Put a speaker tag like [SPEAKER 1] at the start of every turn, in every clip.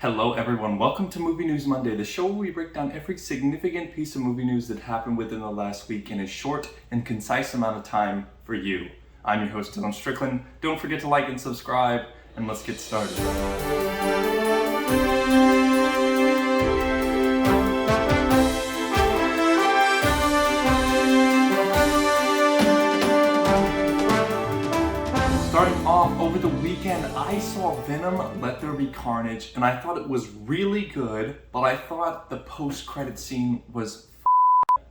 [SPEAKER 1] Hello everyone, welcome to Movie News Monday, the show where we break down every significant piece of movie news that happened within the last week in a short and concise amount of time for you. I'm your host, Dylan Strickland. Don't forget to like and subscribe, and let's get started. Starting off, over the weekend, I saw Venom, Let There Be Carnage, and I thought it was really good, but I thought the post-credit scene was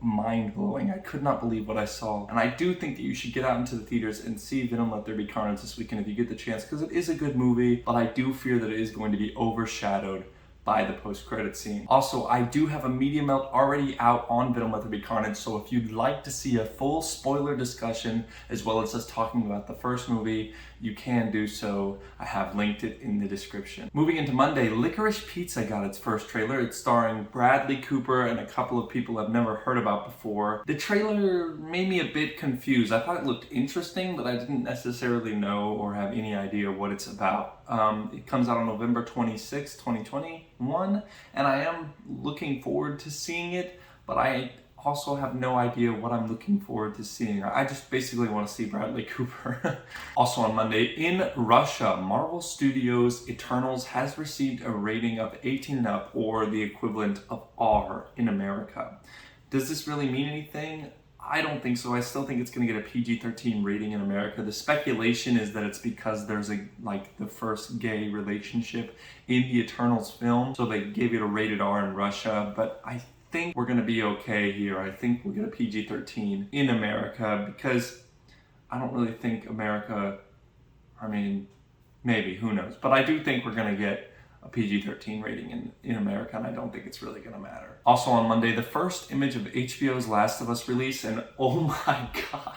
[SPEAKER 1] mind-blowing. I could not believe what I saw. And I do think that you should get out into the theaters and see Venom, Let There Be Carnage this weekend if you get the chance, because it is a good movie, but I do fear that it is going to be overshadowed by the post-credit scene. Also, I do have a media melt already out on Venom Let There Be Carnage, so if you'd like to see a full spoiler discussion as well as us talking about the first movie, you can do so. I have linked it in the description. Moving into Monday, Licorice Pizza got its first trailer. It's starring Bradley Cooper and a couple of people I've never heard about before. The trailer made me a bit confused. I thought it looked interesting, but I didn't necessarily know or have any idea what it's about. It comes out on November 26, 2021, and I am looking forward to seeing it, but I also have no idea what I'm looking forward to seeing. I just basically want to see Bradley Cooper. Also on Monday, in Russia, Marvel Studios' Eternals has received a rating of 18 and up, or the equivalent of R in America. Does this really mean anything? I don't think so. I still think it's going to get a PG-13 rating in America. The speculation is that it's because there's the first gay relationship in the Eternals film, so they gave it a rated R in Russia, but I think we're going to be okay here. I think we'll get a PG-13 in America because I don't really think America, maybe, who knows, but I do think we're going to get a PG-13 rating in America, and I don't think it's really going to matter. Also on Monday, the first image of HBO's Last of Us release, and oh my god,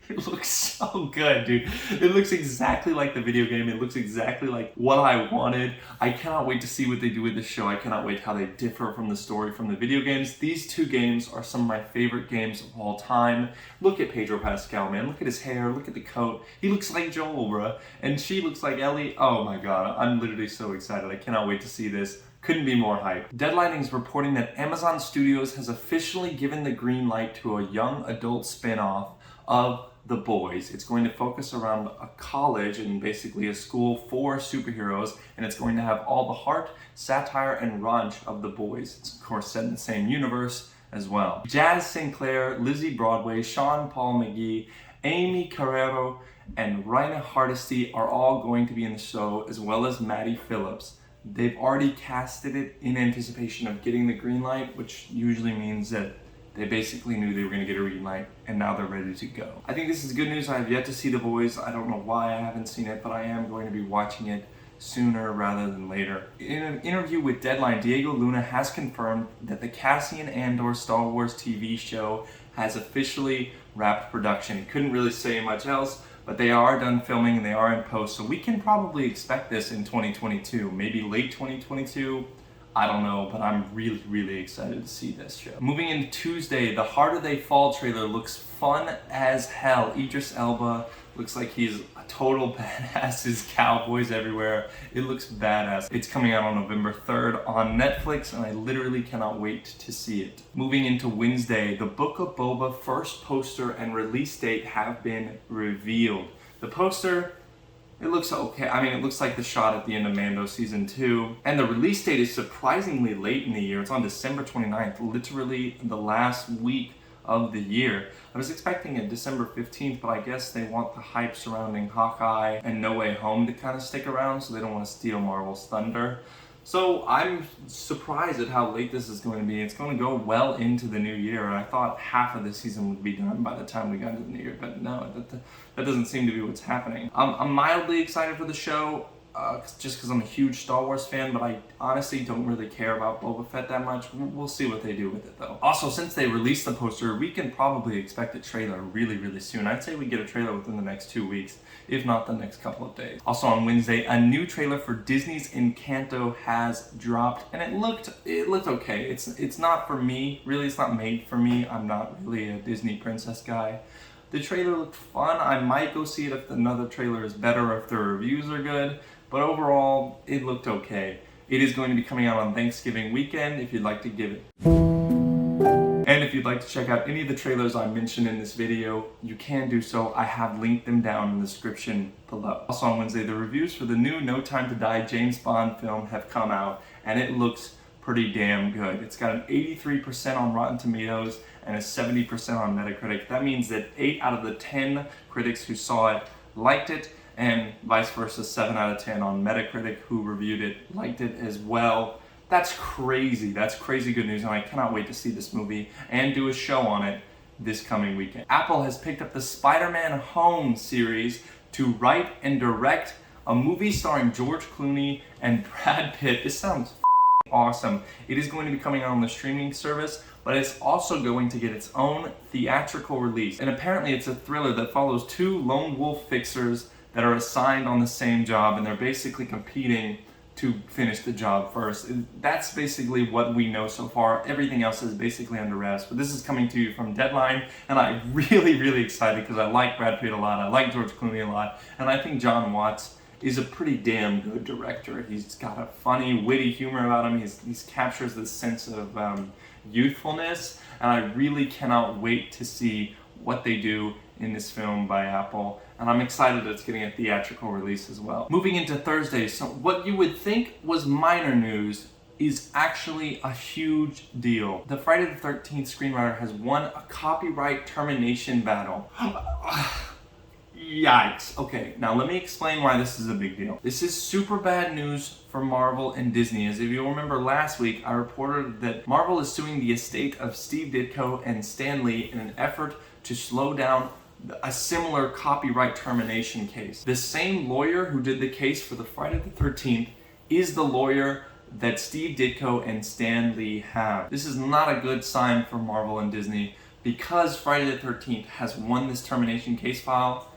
[SPEAKER 1] it looks so good, dude. It looks exactly like the video game. It looks exactly like what I wanted. I cannot wait to see what they do with this show. I cannot wait how they differ from the story from the video games. These two games are some of my favorite games of all time. Look at Pedro Pascal, man. Look at his hair. Look at the coat. He looks like Joel, bruh. And she looks like Ellie. Oh my god. I'm literally so excited. I cannot wait to see this. Couldn't be more hype. Deadline is reporting that Amazon Studios has officially given the green light to a young adult spin-off of The Boys. It's going to focus around a college and basically a school for superheroes, and it's going to have all the heart, satire, and raunch of The Boys. It's of course set in the same universe as well. Jazz Sinclair, Lizzie Broadway, Sean Paul McGee, Amy Carrero, and Raina Hardesty are all going to be in the show, as well as Maddie Phillips. They've already casted it in anticipation of getting the green light, which usually means that they basically knew they were going to get a green light, and now they're ready to go. I think this is good news. I have yet to see The Boys. I don't know why I haven't seen it, but I am going to be watching it sooner rather than later. In an interview with Deadline, Diego Luna has confirmed that the Cassian Andor Star Wars TV show has officially wrapped production. He couldn't really say much else, but they are done filming and they are in post, so we can probably expect this in 2022, maybe late 2022. I don't know, but I'm really, really excited to see this show. Moving into Tuesday, the Harder They Fall trailer looks fun as hell. Idris Elba looks like he's a total badass. His cowboys everywhere. It looks badass. It's coming out on November 3rd on Netflix, and I literally cannot wait to see it. Moving into Wednesday, the Book of Boba first poster and release date have been revealed. The poster, it looks okay. It looks like the shot at the end of Mando Season 2. And the release date is surprisingly late in the year. It's on December 29th, literally the last week of the year. I was expecting it December 15th, but I guess they want the hype surrounding Hawkeye and No Way Home to kind of stick around, so they don't want to steal Marvel's thunder. So I'm surprised at how late this is going to be. It's going to go well into the new year, and I thought half of the season would be done by the time we got into the new year, but no, that doesn't seem to be what's happening. I'm mildly excited for the show, just because I'm a huge Star Wars fan, but I honestly don't really care about Boba Fett that much. We'll see what they do with it though. Also, since they released the poster, we can probably expect a trailer really, really soon. I'd say we get a trailer within the next 2 weeks, if not the next couple of days. Also on Wednesday, a new trailer for Disney's Encanto has dropped, and it looked okay. It's not for me, really. It's not made for me. I'm not really a Disney princess guy. The trailer looked fun. I might go see it if another trailer is better or if the reviews are good, but overall, it looked okay. It is going to be coming out on Thanksgiving weekend if you'd like to give it. And if you'd like to check out any of the trailers I mentioned in this video, you can do so. I have linked them down in the description below. Also on Wednesday, the reviews for the new No Time to Die James Bond film have come out, and it looks pretty damn good. It's got an 83% on Rotten Tomatoes and a 70% on Metacritic. That means that 8 out of the 10 critics who saw it liked it, and vice versa, 7 out of 10 on Metacritic who reviewed it liked it as well. That's crazy. That's crazy good news, and I cannot wait to see this movie and do a show on it this coming weekend. Apple has picked up the Spider-Man Home series to write and direct a movie starring George Clooney and Brad Pitt. This sounds awesome. It is going to be coming out on the streaming service, but it's also going to get its own theatrical release. And apparently it's a thriller that follows two lone wolf fixers that are assigned on the same job, and they're basically competing to finish the job first. That's basically what we know so far. Everything else is basically under wraps, but this is coming to you from Deadline, and I'm really excited because I like Brad Pitt a lot, I like George Clooney a lot, and I think John Watts is a pretty damn good director. He's got a funny, witty humor about him. He captures this sense of youthfulness, and I really cannot wait to see what they do in this film by Apple, and I'm excited that it's getting a theatrical release as well. Moving into Thursday, so what you would think was minor news is actually a huge deal. The Friday the 13th screenwriter has won a copyright termination battle. Yikes. Okay, now let me explain why this is a big deal. This is super bad news for Marvel and Disney. As if you'll remember last week, I reported that Marvel is suing the estate of Steve Ditko and Stan Lee in an effort to slow down a similar copyright termination case. The same lawyer who did the case for the Friday the 13th is the lawyer that Steve Ditko and Stan Lee have. This is not a good sign for Marvel and Disney. Because Friday the 13th has won this termination case file,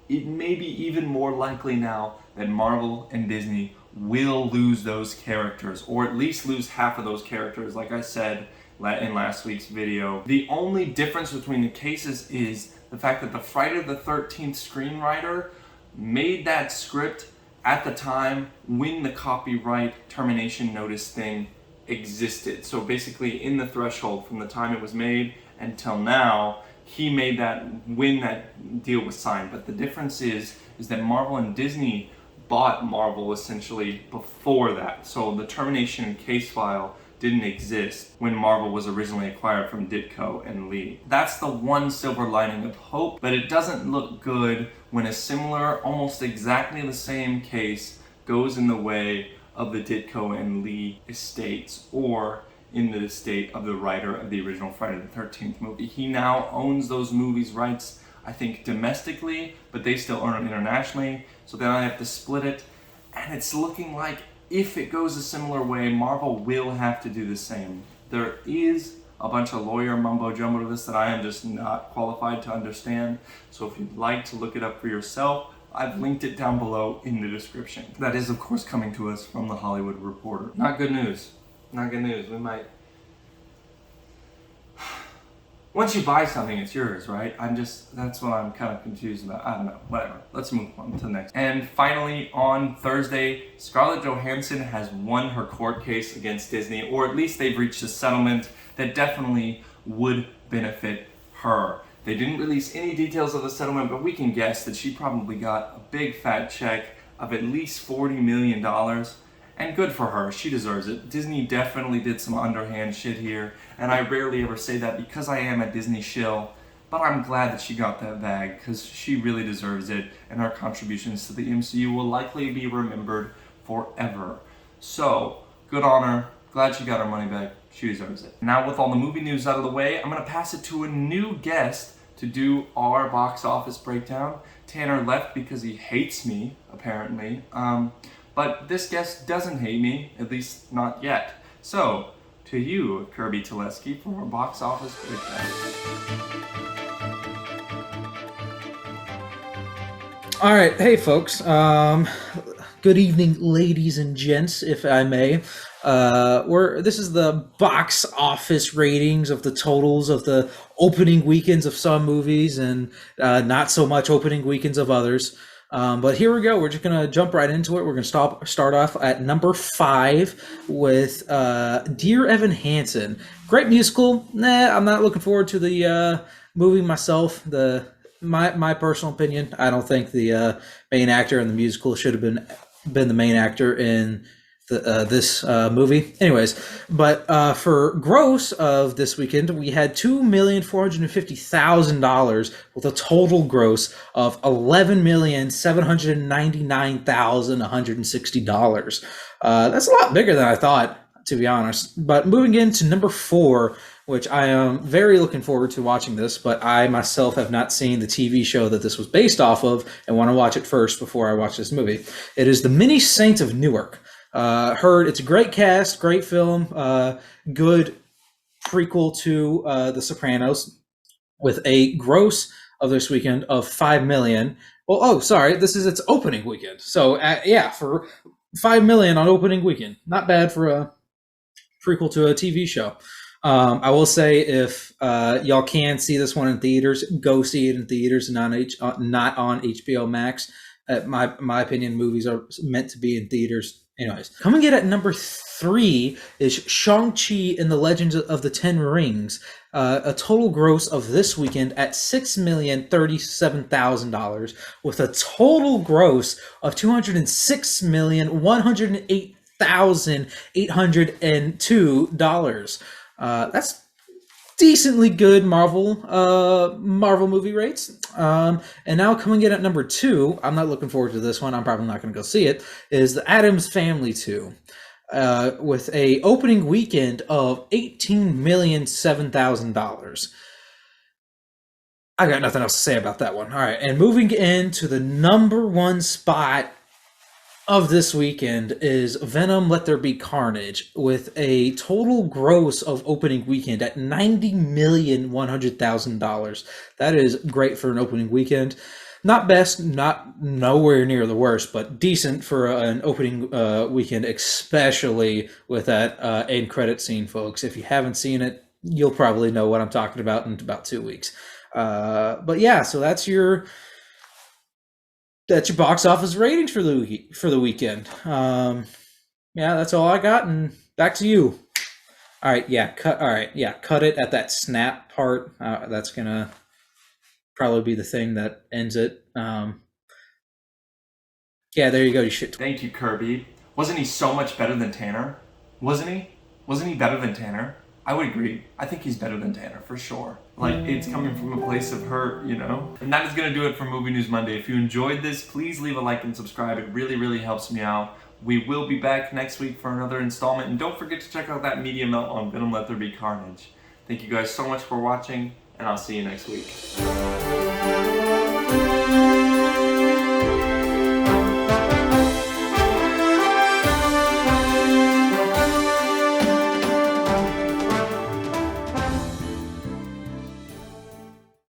[SPEAKER 1] it may be even more likely now that Marvel and Disney will lose those characters, or at least lose half of those characters, like I said in last week's video. The only difference between the cases is the fact that the Friday the 13th screenwriter made that script at the time when the copyright termination notice thing existed. So basically in the threshold from the time it was made until now, he made that when that deal was signed. But the difference is that Marvel and Disney bought Marvel essentially before that. So the termination case file didn't exist when Marvel was originally acquired from Ditko and Lee. That's the one silver lining of hope, but it doesn't look good when a similar, almost exactly the same case goes in the way of the Ditko and Lee estates, or in the estate of the writer of the original Friday the 13th movie. He now owns those movies' rights, I think domestically, but they still own them internationally, so then I have to split it, and it's looking like if it goes a similar way, Marvel will have to do the same. There is a bunch of lawyer mumbo jumbo to this that I am just not qualified to understand, so if you'd like to look it up for yourself, I've linked it down below in the description. That is, of course, coming to us from The Hollywood Reporter. Not good news. Not good news. We might... Once you buy something, it's yours, right? That's what I'm kind of confused about. I don't know, whatever. Let's move on to the next. And finally, on Thursday, Scarlett Johansson has won her court case against Disney, or at least they've reached a settlement that definitely would benefit her. They didn't release any details of the settlement, but we can guess that she probably got a big fat check of at least $40 million. And good for her, she deserves it. Disney definitely did some underhand shit here, and I rarely ever say that because I am a Disney shill, but I'm glad that she got that bag, because she really deserves it, and her contributions to the MCU will likely be remembered forever. So, good on her, glad she got her money back, she deserves it. Now with all the movie news out of the way, I'm gonna pass it to a new guest to do our box office breakdown. Tanner left because he hates me, apparently. But this guest doesn't hate me, at least not yet. So, to you, Kirby Teleski, for our box office breakdown.
[SPEAKER 2] All right, hey folks. Good evening, ladies and gents, if I may. This is the box office ratings of the totals of the opening weekends of some movies and not so much opening weekends of others. But here we go. We're just gonna jump right into it. We're gonna start off at number 5 with Dear Evan Hansen. Great musical. Nah, I'm not looking forward to the movie myself. My personal opinion, I don't think the main actor in the musical should have been the main actor in this movie. Anyways, but for gross of this weekend, we had $2,450,000 with a total gross of $11,799,160. That's a lot bigger than I thought, to be honest. But moving into number 4, which I am very looking forward to watching this, but I myself have not seen the TV show that this was based off of and want to watch it first before I watch this movie. It is The Many Saints of Newark. Heard it's a great cast, great film, good prequel to The Sopranos, with a gross of this weekend of $5 million. Well, oh, sorry, this is its opening weekend. So yeah, for $5 million on opening weekend, not bad for a prequel to a TV show. I will say, if y'all can see this one in theaters, go see it in theaters and not on HBO Max. My opinion, movies are meant to be in theaters. Anyways, coming in at number 3 is Shang-Chi and the Legends of the Ten Rings. A total gross of this weekend at $6,037,000 with a total gross of $206,108,802. That's decently good Marvel movie rates. And now coming in at number 2, I'm not looking forward to this one. I'm probably not going to go see it. Is The Addams Family 2, with a opening weekend of $18,007,000. I got nothing else to say about that one. All right, and moving into the number 1 spot of this weekend is Venom Let There Be Carnage, with a total gross of opening weekend at $90,100,000. That is great for an opening weekend. Not best, not nowhere near the worst, but decent for an opening weekend, especially with that end credit scene, folks. If you haven't seen it, you'll probably know what I'm talking about in about 2 weeks. But yeah, so that's your box office ratings for the weekend. Yeah, that's all I got, and back to you. All right, yeah, cut it at that snap part. That's gonna probably be the thing that ends it. Yeah, there you go. You should.
[SPEAKER 1] Thank you, Kirby. Wasn't he so much better than Tanner? Wasn't he? Wasn't he better than Tanner? I would agree. I think he's better than Tanner, for sure. Like, it's coming from a place of hurt, you know? And that is going to do it for Movie News Monday. If you enjoyed this, please leave a like and subscribe. It really, really helps me out. We will be back next week for another installment. And don't forget to check out that media melt on Venom Let There Be Carnage. Thank you guys so much for watching, and I'll see you next week.